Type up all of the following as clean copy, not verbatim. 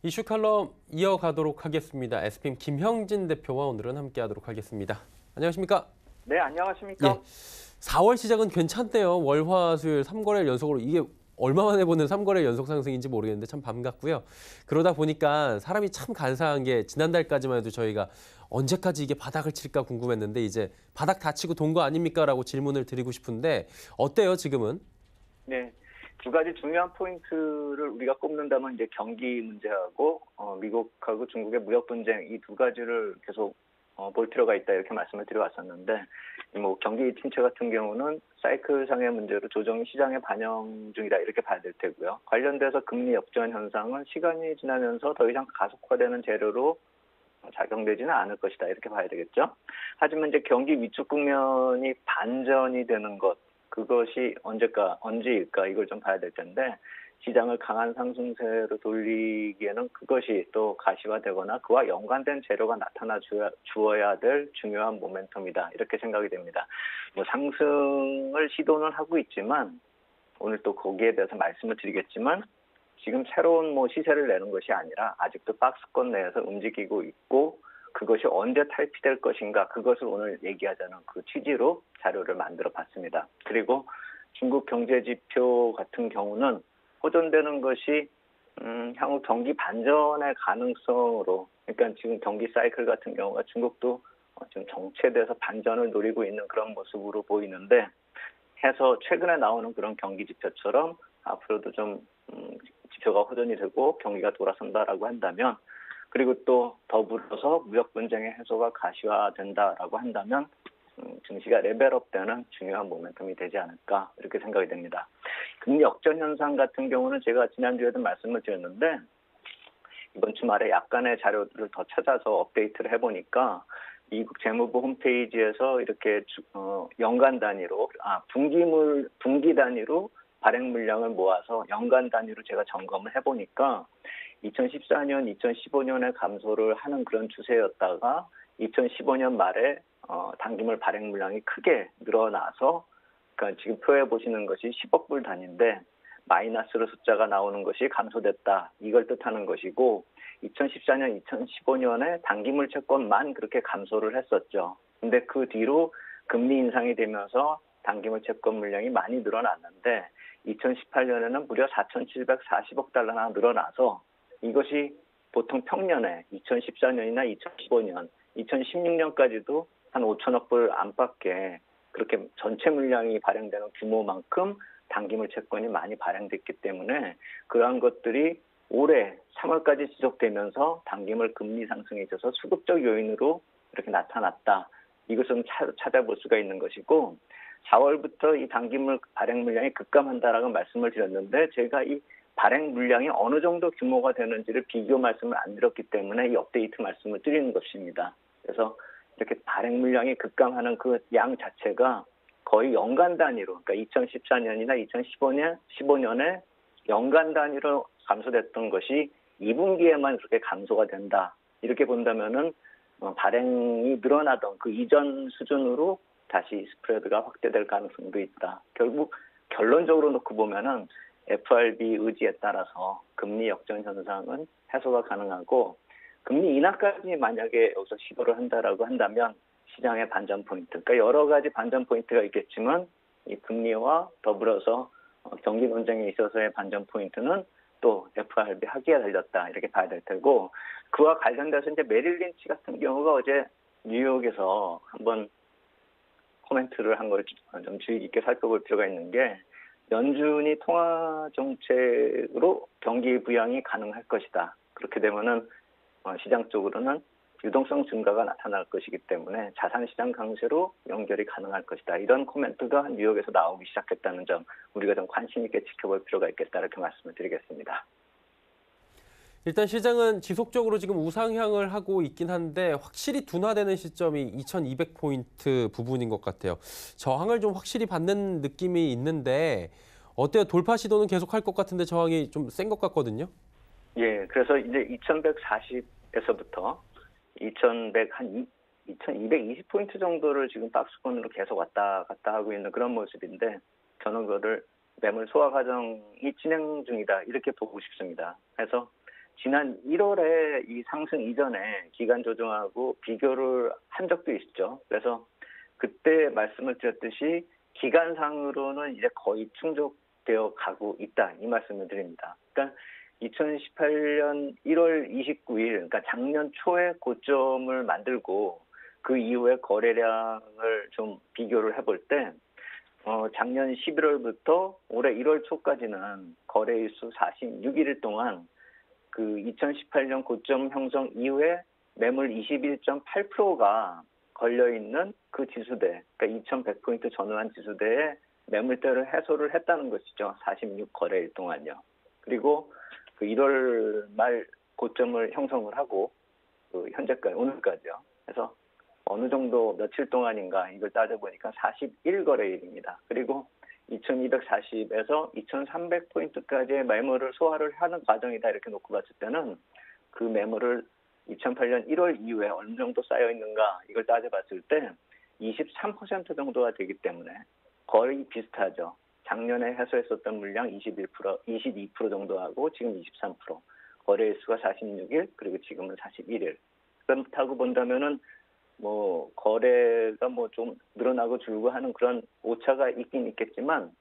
이슈 칼럼 이어가도록 하겠습니다. SPM 김형진 대표와 오늘은 함께하도록 하겠습니다. 안녕하십니까? 네, 예, 안녕하십니까? 4월 시작은 괜찮대요. 월, 화, 수요일 3거래일 연속으로 이게 얼마 만에 보는 3거래일 연속 상승인지 모르겠는데 참 반갑고요. 그러다 보니까 사람이 참 간사한 게 지난달까지만 해도 저희가 언제까지 이게 바닥을 칠까 궁금했는데 이제 바닥 다 치고 돈 거 아닙니까? 라고 질문을 드리고 싶은데 어때요 지금은? 네, 두 가지 중요한 포인트를 우리가 꼽는다면 이제 경기 문제하고 미국하고 중국의 무역 분쟁 이 두 가지를 계속 볼 필요가 있다 이렇게 말씀을 드려왔었는데 뭐 경기 침체 같은 경우는 사이클상의 문제로 조정이 시장에 반영 중이다 이렇게 봐야 될 테고요. 관련돼서 금리 역전 현상은 시간이 지나면서 더 이상 가속화되는 재료로 작용되지는 않을 것이다 이렇게 봐야 되겠죠. 하지만 이제 경기 위축 국면이 반전이 되는 것 그것이 언제일까 이걸 좀 봐야 될 텐데 시장을 강한 상승세로 돌리기에는 그것이 또 가시화되거나 그와 연관된 재료가 나타나 주어야 될 중요한 모멘텀이다 이렇게 생각이 됩니다. 뭐 상승을 시도는 하고 있지만 오늘 또 거기에 대해서 말씀을 드리겠지만 지금 새로운 시세를 내는 것이 아니라 아직도 박스권 내에서 움직이고 있고 그것이 언제 탈피될 것인가 그것을 오늘 얘기하자는 그 취지로 자료를 만들어 봤습니다. 그리고 중국 경제지표 같은 경우는 호전되는 것이 향후 경기 반전의 가능성으로 그러니까 지금 경기 사이클 같은 경우가 중국도 지금 정체돼서 반전을 노리고 있는 그런 모습으로 보이는데 해서 최근에 나오는 그런 경기 지표처럼 앞으로도 좀 지표가 호전이 되고 경기가 돌아선다라고 한다면 그리고 또 더불어서 무역 분쟁의 해소가 가시화된다라고 한다면 증시가 레벨업되는 중요한 모멘텀이 되지 않을까 이렇게 생각이 됩니다. 금리 역전 현상 같은 경우는 제가 지난주에도 말씀을 드렸는데 이번 주말에 약간의 자료들을 더 찾아서 업데이트를 해보니까 미국 재무부 홈페이지에서 이렇게 연간 단위로 분기 단위로 발행 물량을 모아서 연간 단위로 제가 점검을 해보니까 2014년, 2015년에 감소를 하는 그런 추세였다가 2015년 말에 당기물 발행 물량이 크게 늘어나서 그러니까 지금 표에 보시는 것이 10억 불 단위인데 마이너스로 숫자가 나오는 것이 감소됐다. 이걸 뜻하는 것이고 2014년, 2015년에 당기물 채권만 그렇게 감소를 했었죠. 근데 그 뒤로 금리 인상이 되면서 당기물 채권 물량이 많이 늘어났는데 2018년에는 무려 4,740억 달러나 늘어나서 이것이 보통 평년에 2014년이나 2015년, 2016년까지도 한 5천억 불 안팎의 그렇게 전체 물량이 발행되는 규모만큼 당기물 채권이 많이 발행됐기 때문에 그러한 것들이 올해 3월까지 지속되면서 당기물 금리 상승에 있어서 수급적 요인으로 이렇게 나타났다. 이것은 찾아볼 수가 있는 것이고 4월부터 이 당기물 발행 물량이 급감한다라고 말씀을 드렸는데 제가 이 발행 물량이 어느 정도 규모가 되는지를 비교 말씀을 안 드렸기 때문에 이 업데이트 말씀을 드리는 것입니다. 그래서 이렇게 발행 물량이 급감하는 그 양 자체가 거의 연간 단위로, 그러니까 2014년이나 2015년에 연간 단위로 감소됐던 것이 2분기에만 그렇게 감소가 된다. 이렇게 본다면은 발행이 늘어나던 그 이전 수준으로 다시 스프레드가 확대될 가능성도 있다. 결국 결론적으로 놓고 보면은 FRB 의지에 따라서 금리 역전 현상은 해소가 가능하고 금리 인하까지 만약에 여기서 시도를 한다라고 한다면 시장의 반전 포인트, 그러니까 여러 가지 반전 포인트가 있겠지만 이 금리와 더불어서 경기 논쟁에 있어서의 반전 포인트는 또 FRB 하기에 달렸다 이렇게 봐야 될 테고 그와 관련돼서 이제 메릴 린치 같은 경우가 어제 뉴욕에서 한번 코멘트를 한 걸 좀 주의 깊게 살펴볼 필요가 있는 게 연준이 통화 정책으로 경기 부양이 가능할 것이다. 그렇게 되면은 시장 쪽으로는 유동성 증가가 나타날 것이기 때문에 자산시장 강세로 연결이 가능할 것이다. 이런 코멘트가 뉴욕에서 나오기 시작했다는 점 우리가 좀 관심 있게 지켜볼 필요가 있겠다 이렇게 말씀을 드리겠습니다. 일단 시장은 지속적으로 지금 우상향을 하고 있긴 한데 확실히 둔화되는 시점이 2200포인트 부분인 것 같아요. 저항을 좀 확실히 받는 느낌이 있는데 어때요? 돌파 시도는 계속 할 것 같은데 저항이 좀 센 것 같거든요. 예, 그래서 이제 2140에서부터 2220포인트 정도를 지금 박스권으로 계속 왔다 갔다 하고 있는 그런 모습인데 저는 그거를 매물 소화 과정이 진행 중이다 이렇게 보고 싶습니다. 그래서 지난 1월에 이 상승 이전에 기간 조정하고 비교를 한 적도 있죠. 그래서 그때 말씀을 드렸듯이 기간상으로는 이제 거의 충족되어 가고 있다 이 말씀을 드립니다. 그러니까 2018년 1월 29일, 그러니까 작년 초에 고점을 만들고 그 이후에 거래량을 좀 비교를 해볼 때 작년 11월부터 올해 1월 초까지는 거래일수 46일 동안 그 2018년 고점 형성 이후에 매물 21.8%가 걸려있는 그 지수대, 그러니까 2100포인트 전후한 지수대에 매물대를 해소를 했다는 것이죠. 46 거래일 동안요. 그리고 그 1월 말 고점을 형성을 하고 그 현재까지 오늘까지요. 그래서 어느 정도 며칠 동안인가 이걸 따져보니까 41거래일입니다. 그리고 2240에서 2300포인트까지의 매물을 소화를 하는 과정이다 이렇게 놓고 봤을 때는 그 매물을 2008년 1월 이후에 어느 정도 쌓여 있는가 이걸 따져봤을 때 23% 정도가 되기 때문에 거의 비슷하죠. 작년에 해소했었던 물량 22% 정도 하고 지금 23%, 거래일수가 46일 그리고 지금은 41일. 그렇다고 본다면은 뭐 거래가 뭐 좀 늘어나고 줄고 하는 그런 오차가 있긴 있겠지만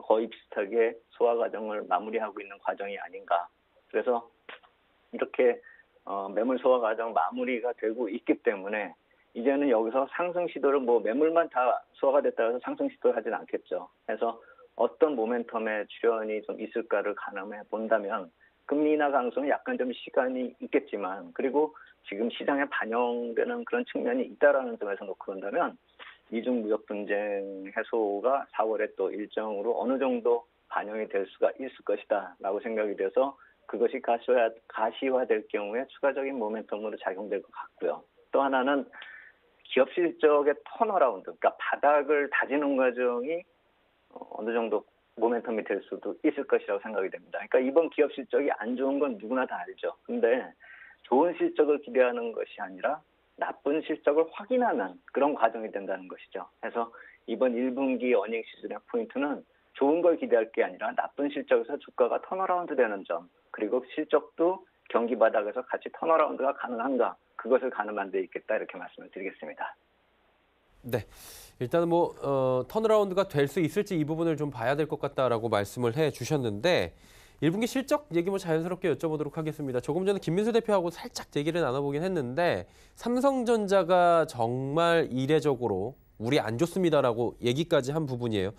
거의 비슷하게 소화 과정을 마무리하고 있는 과정이 아닌가. 그래서 이렇게 매물 소화 과정 마무리가 되고 있기 때문에 이제는 여기서 상승 시도를 뭐 매물만 다 소화가 됐다고 해서 상승 시도를 하진 않겠죠. 그래서 어떤 모멘텀의 출현이 좀 있을까를 가늠해 본다면 금리 인하 강수는 약간 좀 시간이 있겠지만 그리고 지금 시장에 반영되는 그런 측면이 있다라는 점에서 놓고 본다면 미중 무역 분쟁 해소가 4월에 또 일정으로 어느 정도 반영이 될 수가 있을 것이다라고 생각이 돼서 그것이 가시화될 경우에 추가적인 모멘텀으로 작용될 것 같고요. 또 하나는 기업 실적의 턴어라운드, 그러니까 바닥을 다지는 과정이 어느 정도 모멘텀이 될 수도 있을 것이라고 생각이 됩니다. 그러니까 이번 기업 실적이 안 좋은 건 누구나 다 알죠. 근데 좋은 실적을 기대하는 것이 아니라 나쁜 실적을 확인하는 그런 과정이 된다는 것이죠. 그래서 이번 1분기 어닝 시즌의 포인트는 좋은 걸 기대할 게 아니라 나쁜 실적에서 주가가 턴어라운드 되는 점, 그리고 실적도 경기 바닥에서 같이 턴어라운드가 가능한가, 그것을 가늠한 데 있겠다 이렇게 말씀을 드리겠습니다. 네. 일단은 뭐 턴어라운드가 될 수 있을지 이 부분을 좀 봐야 될 것 같다라고 말씀을 해 주셨는데 1분기 실적 얘기 뭐 자연스럽게 여쭤보도록 하겠습니다. 조금 전에 김민수 대표하고 살짝 얘기를 나눠보긴 했는데 삼성전자가 정말 이례적으로 우리 안 좋습니다라고 얘기까지 한 부분이에요.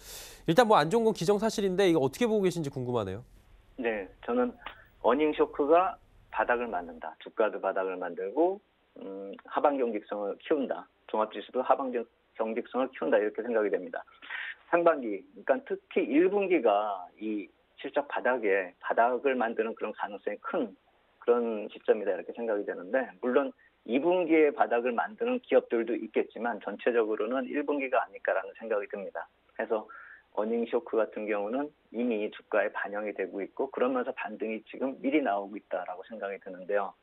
일단 뭐 안 좋은 건 기정사실인데 이거 어떻게 보고 계신지 궁금하네요. 네, 저는 어닝 쇼크가 바닥을 만든다. 주가도 바닥을 만들고 하방 경직성을 키운다. 종합지수도 하방 경직성을 키운다 이렇게 생각이 됩니다. 상반기, 그러니까 특히 1분기가 이 실적 바닥을 만드는 그런 가능성이 큰 그런 시점이다 이렇게 생각이 되는데 물론 2분기에 바닥을 만드는 기업들도 있겠지만 전체적으로는 1분기가 아닐까라는 생각이 듭니다. 그래서 어닝 쇼크 같은 경우는 이미 주가에 반영이 되고 있고 그러면서 반등이 지금 미리 나오고 있다라고 생각이 드는데요.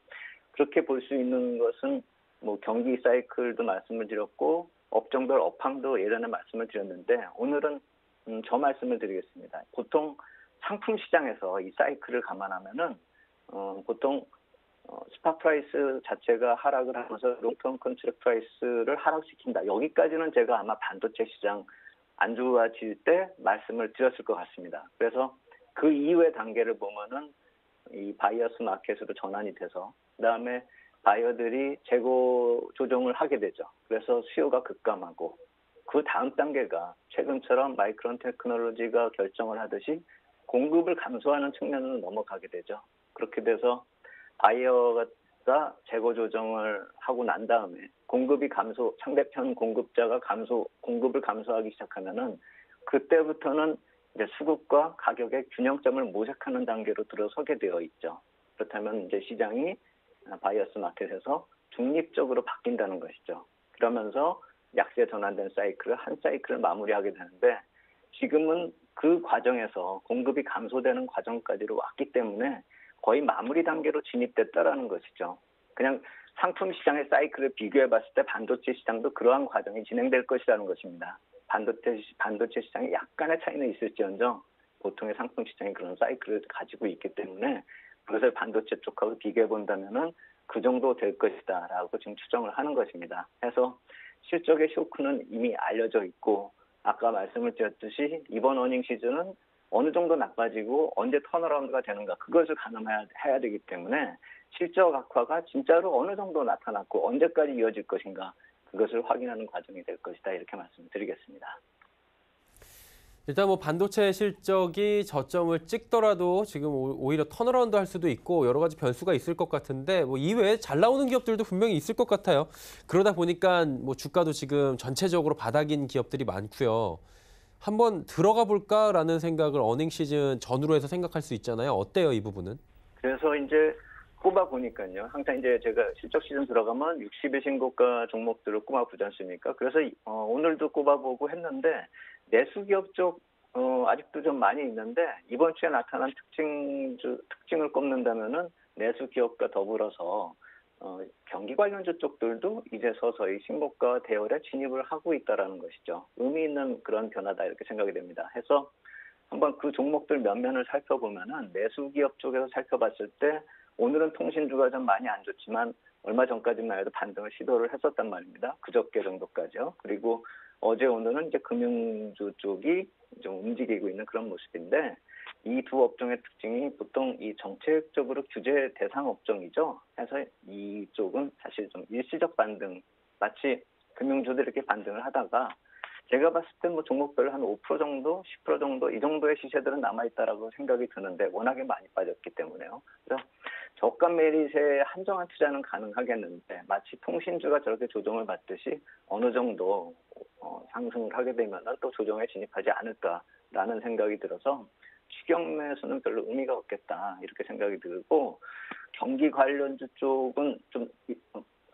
그렇게 볼 수 있는 것은 뭐 경기 사이클도 말씀을 드렸고 업종별 업황도 예전에 말씀을 드렸는데 오늘은 저 말씀을 드리겠습니다. 보통 상품 시장에서 이 사이클을 감안하면은 보통 스팟 프라이스 자체가 하락을 하면서 롱텀 컨트랙트 프라이스를 하락시킨다. 여기까지는 제가 아마 반도체 시장 안 좋아질 때 말씀을 드렸을 것 같습니다. 그래서 그 이후의 단계를 보면은 이 바이어스 마켓으로 전환이 돼서 그다음에 바이어들이 재고 조정을 하게 되죠. 그래서 수요가 급감하고 그 다음 단계가 최근처럼 마이크론 테크놀로지가 결정을 하듯이 공급을 감소하는 측면으로 넘어가게 되죠. 그렇게 돼서 바이어가 재고 조정을 하고 난 다음에 공급이 상대편 공급자가 공급을 감소하기 시작하면은 그때부터는 이제 수급과 가격의 균형점을 모색하는 단계로 들어서게 되어 있죠. 그렇다면 이제 시장이 바이어스 마켓에서 중립적으로 바뀐다는 것이죠. 그러면서 약세 전환된 한 사이클을 마무리하게 되는데 지금은 그 과정에서 공급이 감소되는 과정까지로 왔기 때문에 거의 마무리 단계로 진입됐다라는 것이죠. 그냥 상품 시장의 사이클을 비교해 봤을 때 반도체 시장도 그러한 과정이 진행될 것이라는 것입니다. 반도체 시장에 약간의 차이는 있을지언정 보통의 상품 시장이 그런 사이클을 가지고 있기 때문에 그것을 반도체 쪽하고 비교해 본다면은 그 정도 될 것이다라고 지금 추정을 하는 것입니다. 해서 실적의 쇼크는 이미 알려져 있고 아까 말씀을 드렸듯이 이번 어닝 시즌은 어느 정도 나빠지고 언제 턴어라운드가 되는가 그것을 가늠해야 되기 때문에 실적 악화가 진짜로 어느 정도 나타났고 언제까지 이어질 것인가 그것을 확인하는 과정이 될 것이다 이렇게 말씀을 드리겠습니다. 일단 뭐 반도체 실적이 저점을 찍더라도 지금 오히려 턴어라운드 할 수도 있고 여러 가지 변수가 있을 것 같은데 뭐 이외에 잘 나오는 기업들도 분명히 있을 것 같아요. 그러다 보니까 뭐 주가도 지금 전체적으로 바닥인 기업들이 많고요. 한번 들어가 볼까라는 생각을 어닝 시즌 전후로 해서 생각할 수 있잖아요. 어때요, 이 부분은? 그래서 이제 꼽아 보니까요. 항상 이제 제가 실적 시즌 들어가면 60일 신고가 종목들을 꼽아 보지 않습니까? 그래서 오늘도 꼽아보고 했는데 내수 기업 쪽 아직도 좀 많이 있는데 이번 주에 나타난 특징을 꼽는다면은 내수 기업과 더불어서 경기 관련주 쪽들도 이제 서서히 신고가 대열에 진입을 하고 있다라는 것이죠. 의미 있는 그런 변화다 이렇게 생각이 됩니다. 해서 한번 그 종목들 면면을 살펴보면은 내수 기업 쪽에서 살펴봤을 때 오늘은 통신주가 좀 많이 안 좋지만 얼마 전까지만 해도 반등을 시도를 했었단 말입니다. 그저께 정도까지요. 그리고 어제 오늘은 이제 금융주 쪽이 좀 움직이고 있는 그런 모습인데 이 두 업종의 특징이 보통 이 정책적으로 규제 대상 업종이죠. 해서 이쪽은 사실 좀 일시적 반등, 마치 금융주들이 이렇게 반등을 하다가 제가 봤을 때 뭐 종목별 한 5% 정도, 10% 정도 이 정도의 시세들은 남아있다라고 생각이 드는데 워낙에 많이 빠졌기 때문에요. 그래서 저가 메릿에 한정한 투자는 가능하겠는데 마치 통신주가 저렇게 조정을 받듯이 어느 정도 상승을 하게 되면 또 조정에 진입하지 않을까라는 생각이 들어서 추경 매수는 별로 의미가 없겠다 이렇게 생각이 들고 경기 관련주 쪽은 좀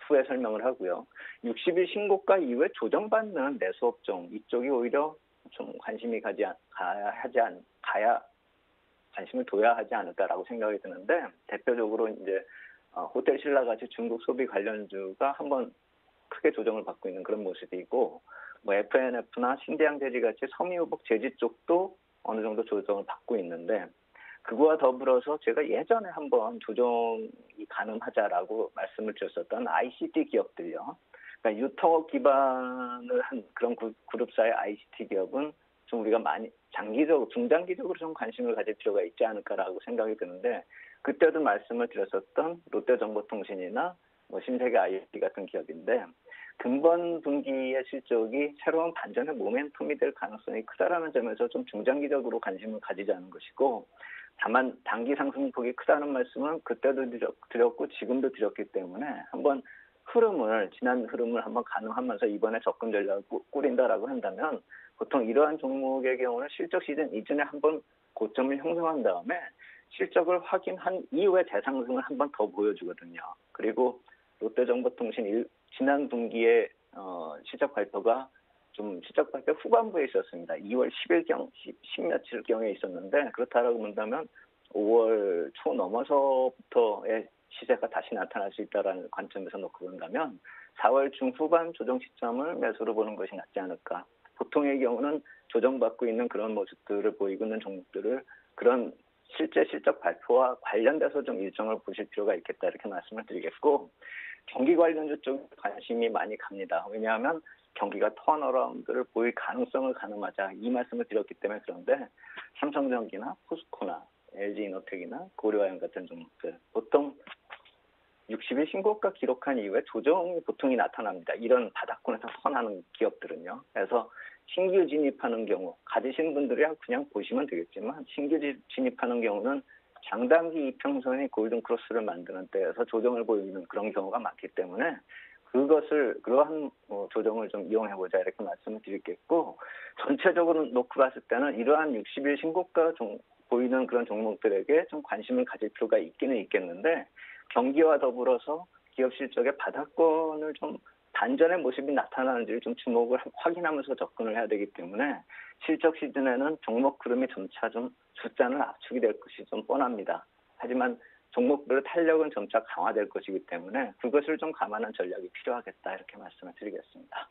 후에 설명을 하고요. 60일 신고가 이후에 조정받는 내수업종 이쪽이 오히려 좀 관심이 관심을 둬야 하지 않을까라고 생각이 드는데 대표적으로 이제 호텔 신라 같이 중국 소비 관련주가 한번 크게 조정을 받고 있는 그런 모습이 있고 뭐 FNF나 신대양제지 같이 섬유유복 제지 쪽도 어느 정도 조정을 받고 있는데 그거와 더불어서 제가 예전에 한번 조정이 가능하자라고 말씀을 드렸었던 ICT 기업들요. 그러니까 유통업 기반을 한 그런 그룹사의 ICT 기업은 좀 우리가 많이 중장기적으로 좀 관심을 가질 필요가 있지 않을까라고 생각이 드는데 그때도 말씀을 드렸었던 롯데정보통신이나 뭐 신세계 IoT 같은 기업인데 금번 분기의 실적이 새로운 반전의 모멘텀이 될 가능성이 크다라는 점에서 좀 중장기적으로 관심을 가지자는 것이고 다만 단기 상승폭이 크다는 말씀은 그때도 드렸고 지금도 드렸기 때문에 한번 지난 흐름을 한번 가늠하면서 이번에 접근 전략을 꾸린다라고 한다면 보통 이러한 종목의 경우는 실적 시즌 이전에 한번 고점을 형성한 다음에 실적을 확인한 이후에 대상승을 한번 더 보여주거든요. 그리고 롯데정보통신 지난 분기에 실적 발표 후반부에 있었습니다. 2월 10며칠경에 있었는데 그렇다라고 본다면 5월 초 넘어서부터의 시세가 다시 나타날 수 있다는 관점에서 놓고 본다면 4월 중후반 조정 시점을 매수로 보는 것이 낫지 않을까. 보통의 경우는 조정받고 있는 그런 모습들을 보이고 있는 종목들을 그런 실제 실적 발표와 관련돼서 좀 일정을 보실 필요가 있겠다 이렇게 말씀을 드리겠고 경기 관련주 쪽 관심이 많이 갑니다. 왜냐하면 경기가 턴어라운드를 보일 가능성을 가늠하자 이 말씀을 드렸기 때문에 그런데 삼성전기나 포스코나 LG이노텍이나 고려아연 같은 종목들 보통 60일 신고가 기록한 이후에 조정이 보통이 나타납니다. 이런 바닥권에서 선하는 기업들은요. 그래서 신규 진입하는 경우 가지신 분들이 그냥 보시면 되겠지만 신규 진입하는 경우는 장단기 이평선이 골든 크로스를 만드는 때에서 조정을 보이는 그런 경우가 많기 때문에 그러한 조정을 좀 이용해보자 이렇게 말씀을 드리겠고 전체적으로 놓고 봤을 때는 이러한 60일 신고가 보이는 그런 종목들에게 좀 관심을 가질 필요가 있기는 있겠는데 경기와 더불어서 기업 실적의 바닥권을 좀 반전의 모습이 나타나는지를 좀 주목을 확인하면서 접근을 해야 되기 때문에 실적 시즌에는 종목 흐름이 점차 좀 숫자는 압축이 될 것이 좀 뻔합니다. 하지만 종목별의 탄력은 점차 강화될 것이기 때문에 그것을 좀 감안한 전략이 필요하겠다 이렇게 말씀을 드리겠습니다.